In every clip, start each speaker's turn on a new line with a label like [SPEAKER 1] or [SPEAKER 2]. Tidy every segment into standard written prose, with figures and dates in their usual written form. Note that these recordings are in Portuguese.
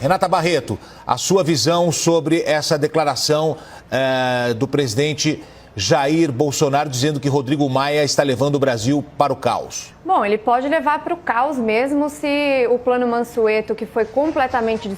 [SPEAKER 1] Renata Barreto, a sua visão sobre essa declaração do presidente Jair Bolsonaro dizendo que Rodrigo Maia está levando o Brasil para o caos.
[SPEAKER 2] Bom, ele pode levar para o caos mesmo se o plano Mansueto, que foi completamente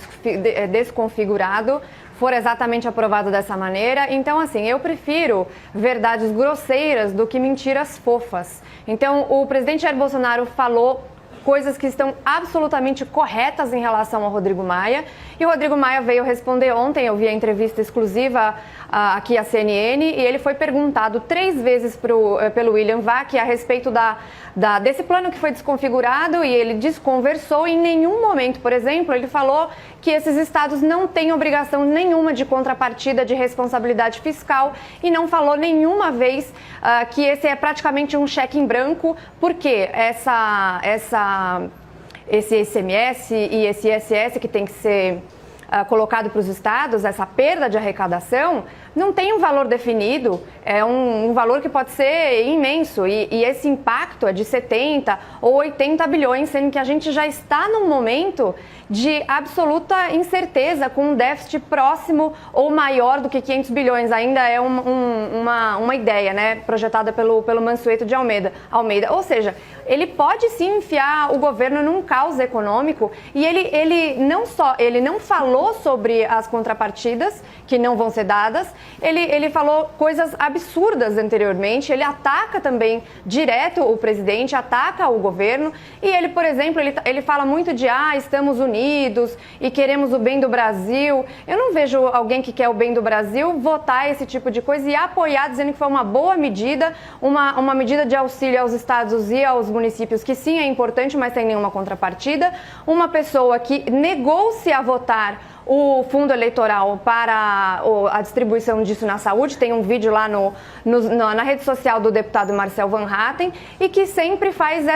[SPEAKER 2] desconfigurado, for exatamente aprovado dessa maneira. Então, assim, eu prefiro verdades grosseiras do que mentiras fofas. Então, o presidente Jair Bolsonaro falou coisas que estão absolutamente corretas em relação ao Rodrigo Maia. E o Rodrigo Maia veio responder ontem, eu vi a entrevista exclusiva aqui à CNN, e ele foi perguntado 3 vezes pelo William Vac a respeito desse plano que foi desconfigurado, e ele desconversou. Em nenhum momento, por exemplo, ele falou que esses estados não têm obrigação nenhuma de contrapartida de responsabilidade fiscal, e não falou nenhuma vez que esse é praticamente um cheque em branco, porque esse ICMS e esse ISS que tem que ser colocado para os estados, essa perda de arrecadação, não tem um valor definido, é um valor que pode ser imenso, e esse impacto é de 70 ou 80 bilhões, sendo que a gente já está num momento de absoluta incerteza, com um déficit próximo ou maior do que 500 bilhões, ainda é uma ideia, né, projetada pelo Mansueto de Almeida. Ou seja, ele pode sim enfiar o governo num caos econômico, e ele não falou sobre as contrapartidas que não vão ser dadas. Ele falou coisas absurdas anteriormente, ele ataca também direto o presidente, ataca o governo, e ele, por exemplo, ele fala muito de estamos unidos e queremos o bem do Brasil. Eu não vejo alguém que quer o bem do Brasil votar esse tipo de coisa e apoiar, dizendo que foi uma boa medida, uma medida de auxílio aos estados e aos municípios, que sim é importante, mas sem nenhuma contrapartida. Uma pessoa que negou-se a votar o fundo eleitoral para a distribuição disso na saúde. Tem um vídeo lá na rede social do deputado Marcel Van Hatten, e que sempre faz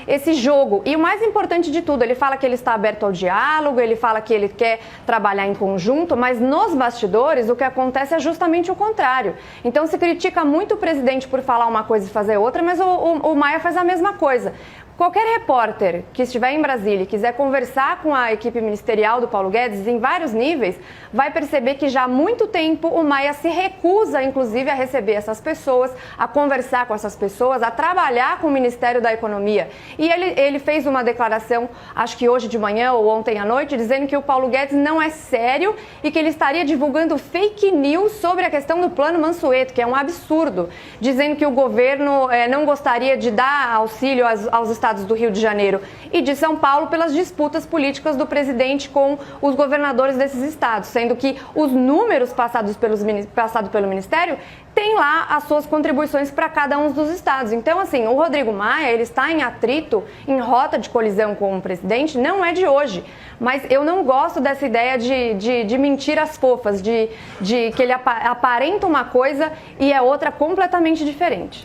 [SPEAKER 2] esse jogo. E o mais importante de tudo, ele fala que ele está aberto ao diálogo, ele fala que ele quer trabalhar em conjunto, mas nos bastidores o que acontece é justamente o contrário. Então se critica muito o presidente por falar uma coisa e fazer outra, mas o Maia faz a mesma coisa. Qualquer repórter que estiver em Brasília e quiser conversar com a equipe ministerial do Paulo Guedes em vários níveis, vai perceber que já há muito tempo o Maia se recusa, inclusive, a receber essas pessoas, a conversar com essas pessoas, a trabalhar com o Ministério da Economia. E ele fez uma declaração, acho que hoje de manhã ou ontem à noite, dizendo que o Paulo Guedes não é sério e que ele estaria divulgando fake news sobre a questão do plano Mansueto, que é um absurdo, dizendo que o governo não gostaria de dar auxílio aos estados do Rio de Janeiro e de São Paulo pelas disputas políticas do presidente com os governadores desses estados, sendo que os números passados pelo Ministério têm lá as suas contribuições para cada um dos estados. Então, assim, o Rodrigo Maia, ele está em atrito, em rota de colisão com o presidente, não é de hoje, mas eu não gosto dessa ideia de mentiras fofas, de que ele aparenta uma coisa e é outra completamente diferente.